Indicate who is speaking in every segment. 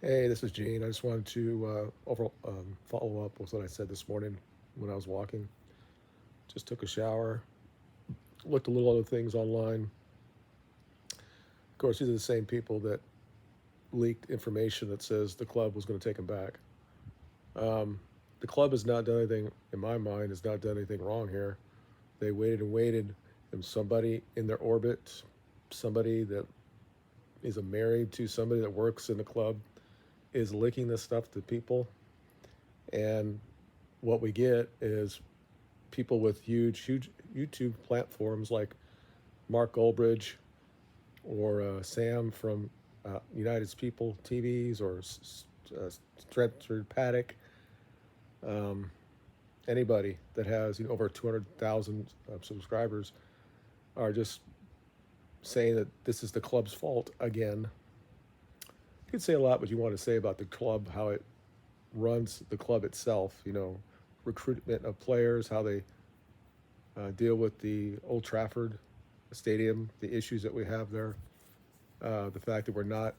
Speaker 1: Hey, this is Gene. I just wanted to follow up with what I said this morning when I was walking. Just took a shower, looked a little other things online. Of course, these are the same people that leaked information that says the club was going to take him back. Um, the club has not done anything, in my mind, has not done anything wrong here. They waited and waited, and somebody in their orbit, somebody that is married to somebody that works in the club, is leaking this stuff to people. And what we get is people with huge YouTube platforms like Mark Goldbridge or Sam from United's People TVs or Stretford Paddock, um, anybody that has over 200,000 subscribers are just saying that this is the club's fault again. You could say a lot what you want to say about the club, how it runs the club itself, recruitment of players, how they deal with the Old Trafford Stadium, the issues that we have there, the fact that we're not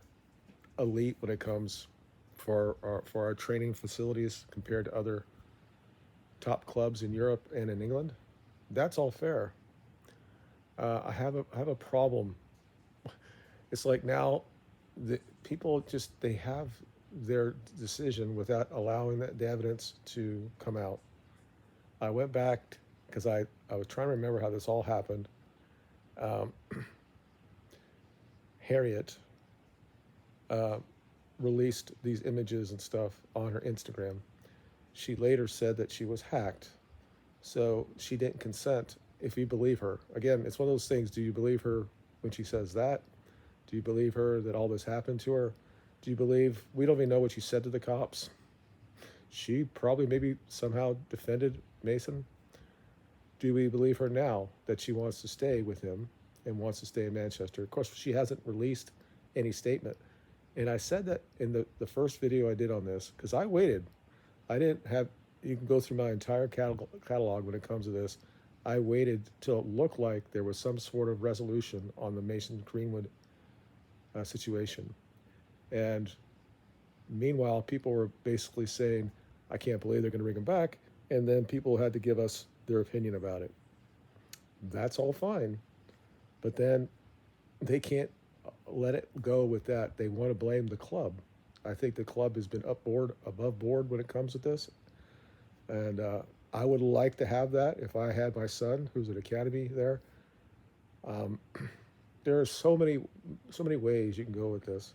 Speaker 1: elite when it comes for our training facilities compared to other top clubs in Europe and in England. That's all fair. I have a problem. It's like now the people just they have their decision without allowing the evidence to come out. I went back because I was trying to remember how this all happened. Um, Harriet uh, released these images and stuff on her Instagram. She later said that she was hacked, so she didn't consent. If you believe her, again, it's one of those things. Do you believe her when she says that? Do you believe her that all this happened to her? Do you believe we don't even know what she said to the cops? She probably maybe somehow defended Mason. Do we believe her now that she wants to stay with him and wants to stay in Manchester? Of course, she hasn't released any statement. And I said that in the first video I did on this because I waited. I didn't have, you can go through my entire catalog when it comes to this. I waited till it looked like there was some sort of resolution on the Mason Greenwood situation. And meanwhile, people were basically saying, I can't believe they're going to bring him back. And then people had to give us their opinion about it. That's all fine. But then they can't let it go with that. They want to blame the club. I think the club has been above board when it comes to this. And I would like to have that if I had my son, who's at academy there. Um, there are so many ways you can go with this.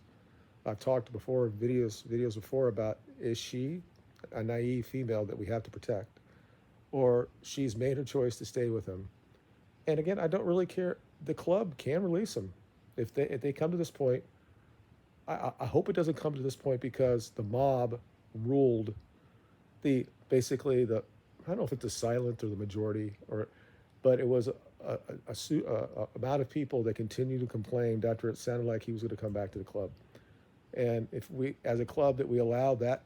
Speaker 1: I've talked before, videos before about is she a naive female that we have to protect, or she's made her choice to stay with him. And again, I don't really care. The club can release him if they come to this point. I hope it doesn't come to this point because the mob ruled the basically the I don't know if it's the silent or the majority or, but it was a amount of people that continued to complain after it sounded like he was going to come back to the club. And if we, as a club, that we allow that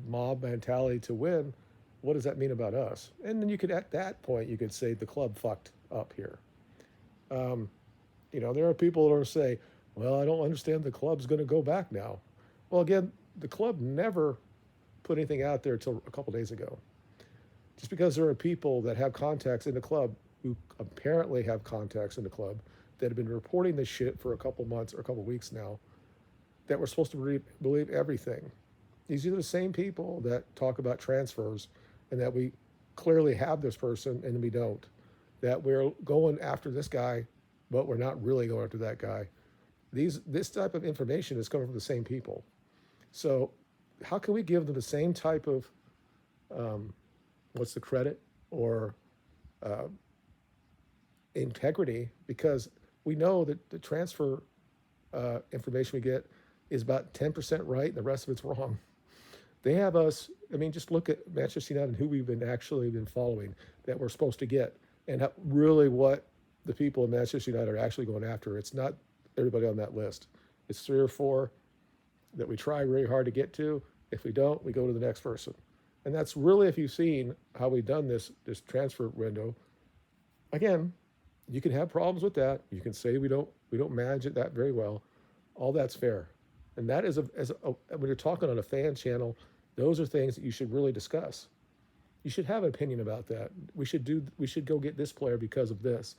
Speaker 1: mob mentality to win, what does that mean about us? And then you could, at that point, you could say the club fucked up here. Um, there are people that are say, well, I don't understand the club's going to go back now. Well, again, the club never put anything out there until a couple days ago. Just because there are people that have contacts in the club who apparently have contacts in the club that have been reporting this shit for a couple months or a couple weeks now, that we're supposed to believe everything. These are the same people that talk about transfers and that we clearly have this person and we don't. That we're going after this guy, but we're not really going after that guy. This type of information is coming from the same people. So how can we give them the same type of what's the credit or uh, integrity? Because we know that the transfer information we get is about 10% right and the rest of it's wrong. They have us, I mean, just look at Manchester United and who we've been actually been following that we're supposed to get and really what the people in Manchester United are actually going after. It's not everybody on that list. It's three or four that we try really hard to get to. If we don't, we go to the next person. And that's really, if you've seen how we've done this transfer window, again, you can have problems with that. You can say we don't manage it that very well. All that's fair. And that is when you're talking on a fan channel, those are things that you should really discuss. You should have an opinion about that. We should go get this player because of this,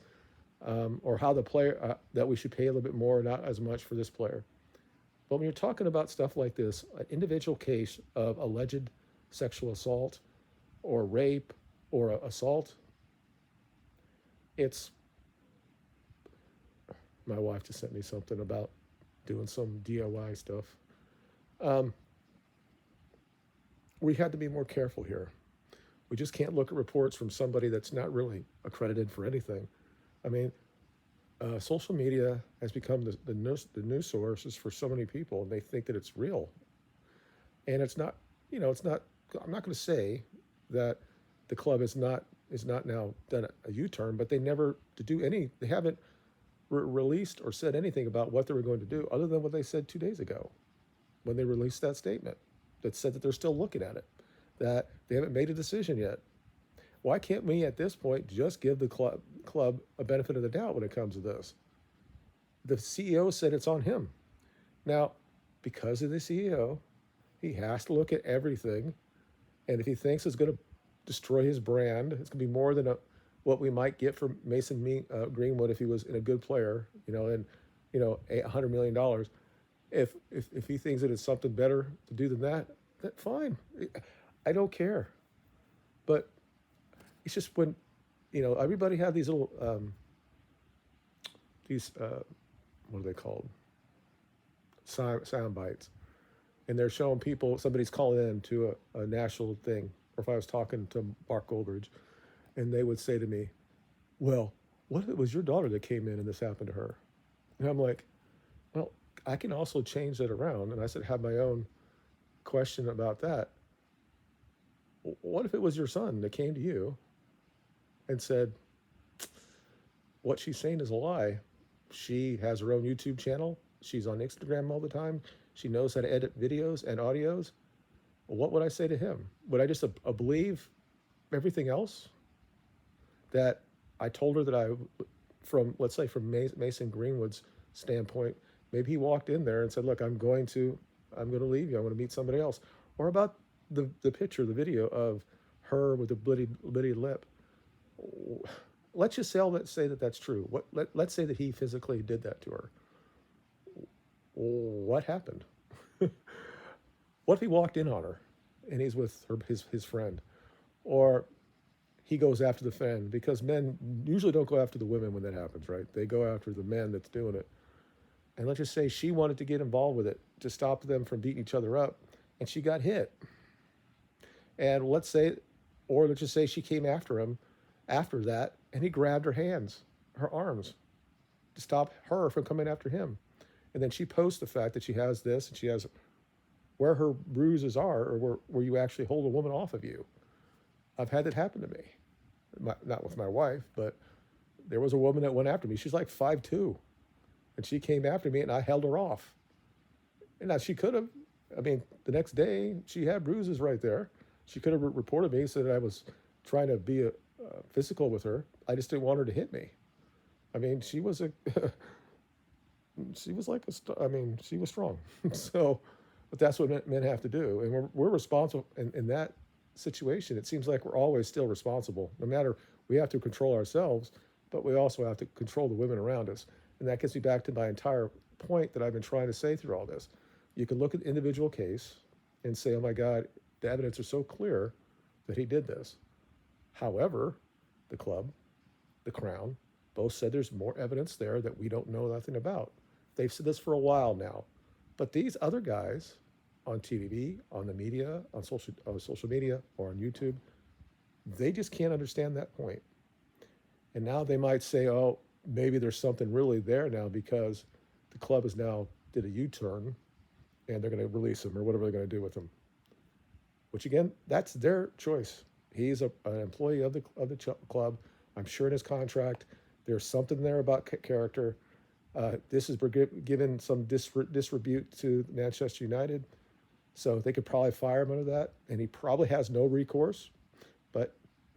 Speaker 1: or how the player that we should pay a little bit more, not as much for this player. But when you're talking about stuff like this, an individual case of alleged sexual assault or rape or assault, it's my wife just sent me something about doing some DIY stuff. Um, we had to be more careful here. We just can't look at reports from somebody that's not really accredited for anything. I mean, social media has become the news sources for so many people, and they think that it's real. And it's not, it's not. I'm not going to say that the club is not now done a U-turn, but they never to do any. They haven't released or said anything about what they were going to do, other than what they said 2 days ago, when they released that statement that said that they're still looking at it, that they haven't made a decision yet. Why can't we at this point just give the club a benefit of the doubt when it comes to this? The CEO said it's on him. Now, because of the CEO, he has to look at everything, and if he thinks it's going to destroy his brand, it's going to be more than what we might get from Mason Greenwood if he was a good player, and $100 million. If he thinks that it's something better to do than that, then fine. I don't care. But it's just when, everybody have these little what are they called? Sound bites, and they're showing people. Somebody's calling in to a national thing, or if I was talking to Mark Goldridge, and they would say to me, "Well, what if it was your daughter that came in and this happened to her?" And I'm like, "Well, I can also change that around." And I said, "Have my own question about that. What if it was your son that came to you and said, what she's saying is a lie? She has her own YouTube channel. She's on Instagram all the time. She knows how to edit videos and audios. What would I say to him? Would I just believe everything else that I told her that let's say from Mason Greenwood's standpoint, maybe he walked in there and said, look, I'm going to leave you. I'm going to meet somebody else. Or about the picture, the video of her with a bloody lip. Let's just say that that's true. Let's say that he physically did that to her. What happened? What if he walked in on her and he's with his friend? Or he goes after the friend, because men usually don't go after the women when that happens, right? They go after the man that's doing it. And let's just say she wanted to get involved with it to stop them from beating each other up, and she got hit. And let's just say she came after him after that, and he grabbed her arms, to stop her from coming after him. And then she posts the fact that she has this, and she has where her bruises are, or where you actually hold a woman off of you. I've had that happen to me. Not with my wife, but there was a woman that went after me. She's like 5'2", and she came after me, and I held her off. And now she could have, the next day she had bruises right there. She could have reported me, said that I was trying to be physical with her. I just didn't want her to hit me. She was she was she was strong. So, but that's what men have to do, and we're responsible in that situation. It seems like we're always still responsible. No matter, we have to control ourselves, but we also have to control the women around us. And that gets me back to my entire point that I've been trying to say through all this. You can look at the individual case and say, oh my God, the evidence is so clear that he did this. However, the club, the Crown, both said there's more evidence there that we don't know nothing about. They've said this for a while now. But these other guys on TV, on the media, on social media, or on YouTube, they just can't understand that point. And now they might say, oh, maybe there's something really there now because the club has now did a U-turn and they're going to release him or whatever they're going to do with him. Which again, that's their choice. He's an employee of the club. I'm sure in his contract there's something there about character. This is given some disrepute to Manchester United, so they could probably fire him under that, and he probably has no recourse. But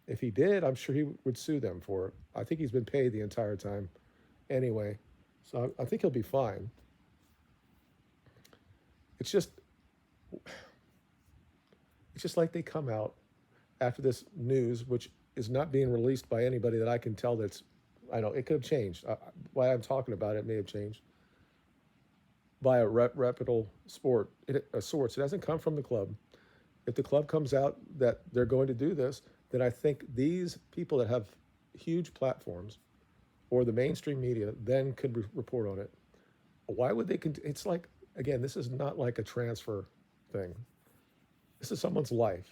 Speaker 1: if he did, I'm sure he would sue them for it. I think he's been paid the entire time anyway, so I think he'll be fine. It's just it's just like they come out after this news, which is not being released by anybody that I can tell. That's I know it could have changed. Why I'm talking about it may have changed by a reputable source. It hasn't come from the club. If the club comes out that they're going to do this, then I think these people that have huge platforms or the mainstream media then could report on it. Why would they? It's like, again, this is not like a transfer thing. This is someone's life.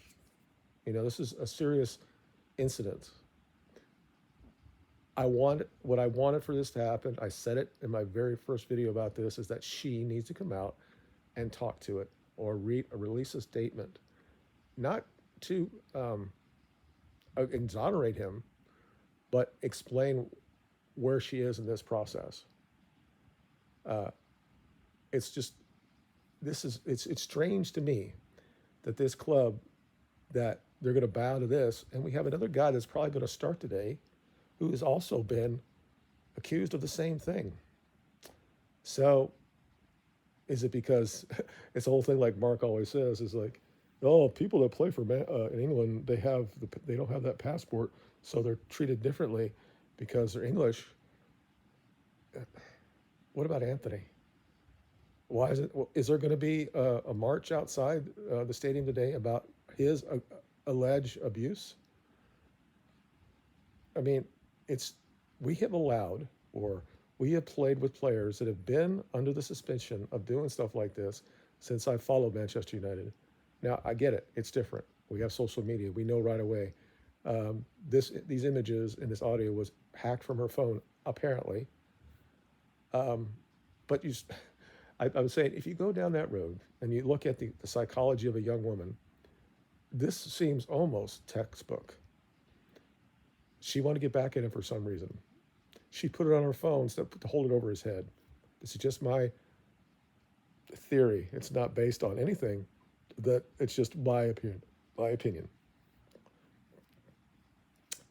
Speaker 1: This is a serious incident. What I wanted for this to happen. I said it in my very first video about this, is that she needs to come out and talk to it or release a statement, not to exonerate him, but explain where she is in this process. It's just it's strange to me that this club, that they're going to bow to this, and we have another guy that's probably going to start today who has also been accused of the same thing. So is it because it's the whole thing, like Mark always says, is like, oh, people that play for in England, they don't have that passport, so they're treated differently because they're English. What about Anthony? Why is there going to be a march outside the stadium today about his alleged abuse? I mean, we have allowed, or we have played with players that have been under the suspension of doing stuff like this since I followed Manchester United. Now, I get it. It's different. We have social media. We know right away. These images and this audio was hacked from her phone, apparently. But I was saying, if you go down that road and you look at the psychology of a young woman, this seems almost textbook. She wanted to get back at him for some reason. She put it on her phone to hold it over his head. This is just my theory. It's not based on anything. It's just my opinion.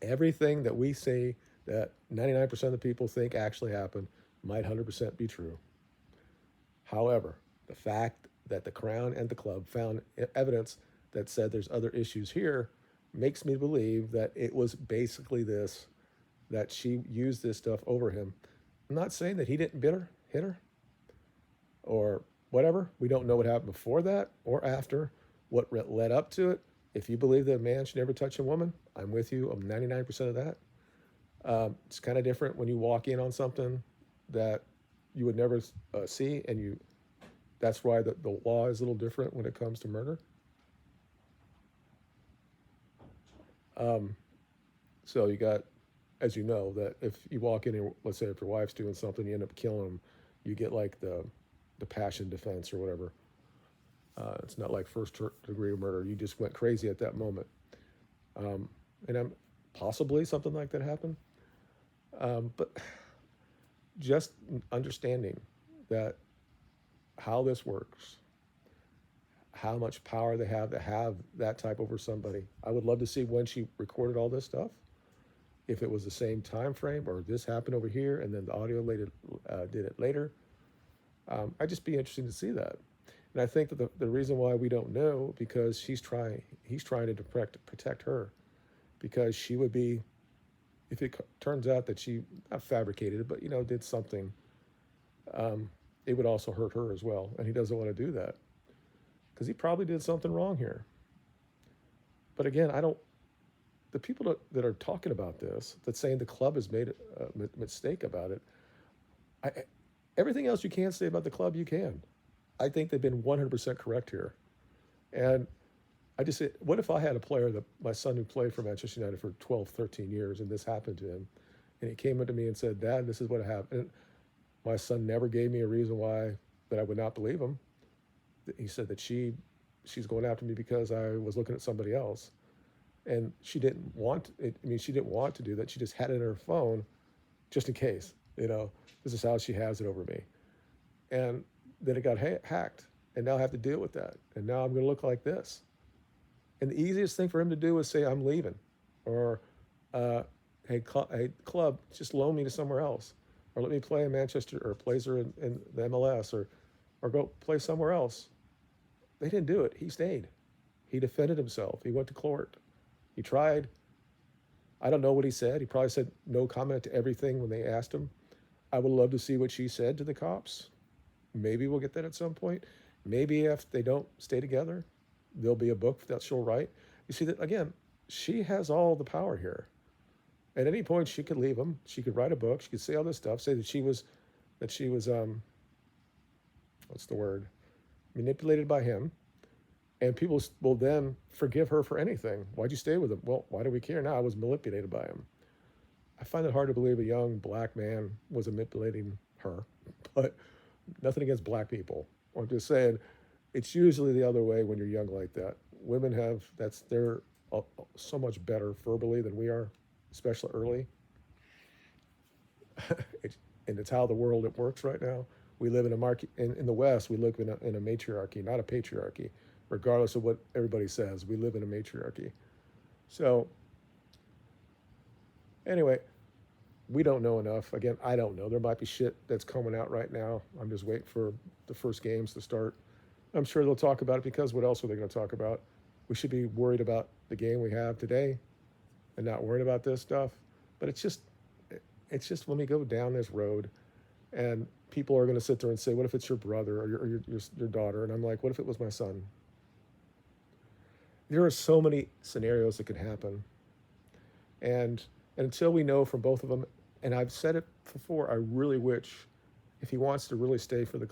Speaker 1: Everything that we say that 99% of the people think actually happened might 100% be true. However, the fact that the Crown and the club found evidence that said there's other issues here makes me believe that it was basically this, that she used this stuff over him. I'm not saying that he didn't hit her, or whatever. We don't know what happened before that or after, what led up to it. If you believe that a man should never touch a woman, I'm with you. I'm 99% of that. It's kind of different when you walk in on something that you would never see, and that's why the law is a little different when it comes to murder. So you got, as you know, that if you walk in and, let's say if your wife's doing something, you end up killing them, you get like the passion defense or whatever. It's not like first degree murder. You just went crazy at that moment. And possibly something like that happened. But just understanding that how this works, how much power they have to have that type over somebody. I would love to see when she recorded all this stuff, if it was the same time frame or this happened over here and then the audio did it later. I'd just be interested to see that. And I think that the reason why we don't know, because he's trying to protect her, because she would be, if it turns out that she not fabricated it, but did something, it would also hurt her as well, and he doesn't want to do that because he probably did something wrong here. But again, the people that are talking about this, that's saying the club has made a mistake about it, everything else you can't say about the club, you can. I think they've been 100% correct here. And I just say, what if I had a player, my son who played for Manchester United for 12, 13 years, and this happened to him, and he came up to me and said, Dad, this is what happened. And my son never gave me a reason why that I would not believe him. He said that she's going after me because I was looking at somebody else. And she didn't want it. I mean, she didn't want to do that. She just had it in her phone just in case, this is how she has it over me. And then it got hacked, and now I have to deal with that. And now I'm going to look like this. And the easiest thing for him to do is say, I'm leaving. Or, hey, club, just loan me to somewhere else. Or let me play in Manchester, or plays her in the MLS, or go play somewhere else. They didn't do it. He stayed. He defended himself. He went to court. He tried. I don't know what he said. He probably said no comment to everything when they asked him. I would love to see what she said to the cops. Maybe we'll get that at some point. Maybe if they don't stay together, there'll be a book that she'll write. You see that again, she has all the power here. At any point she could leave him. She could write a book. She could say all this stuff, say that she was what's the word? Manipulated by him. And people will then forgive her for anything. Why'd you stay with him? Well, why do we care now? I was manipulated by him. I find it hard to believe a young black man was manipulating her, but nothing against black people. I'm just saying, it's usually the other way when you're young like that. Women have they're so much better verbally than we are, especially early. And it's how the world it works right now. We live in a market in the West. We live in a matriarchy, not a patriarchy. Regardless of what everybody says, we live in a matriarchy. So anyway, we don't know enough. Again, I don't know. There might be shit that's coming out right now. I'm just waiting for the first games to start. I'm sure they'll talk about it because what else are they going to talk about? We should be worried about the game we have today and not worried about this stuff. But it's just when we go down this road and people are going to sit there and say, what if it's your brother or your daughter? And I'm like, what if it was my son? There are so many scenarios that could happen. And until we know from both of them, and I've said it before, I really wish, if he wants to really stay for the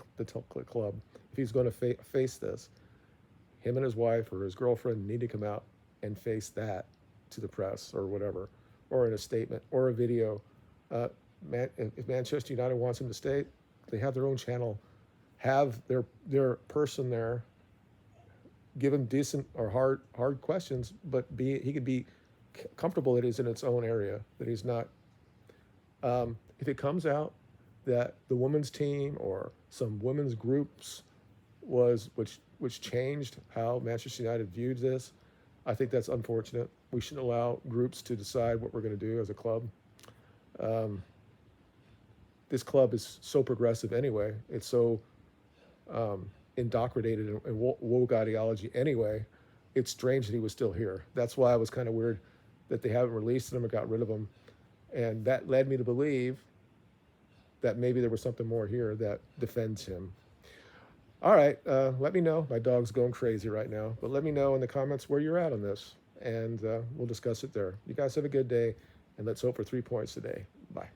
Speaker 1: club, if he's going to face this, him and his wife or his girlfriend need to come out and face that to the press or whatever, or in a statement or a video. If Manchester United wants him to stay, they have their own channel, have their person there, give him decent or hard questions, but he could be comfortable that he's in its own area, that he's not. If it comes out that the women's team or some women's groups which changed how Manchester United viewed this, I think that's unfortunate. We shouldn't allow groups to decide what we're going to do as a club. This club is so progressive anyway. It's so indoctrinated in woke ideology anyway. It's strange that he was still here. That's why it was kind of weird that they haven't released him or got rid of him. And that led me to believe that maybe there was something more here that defends him. All right, let me know. My dog's going crazy right now. But let me know in the comments where you're at on this. And we'll discuss it there. You guys have a good day. And let's hope for 3 points today. Bye.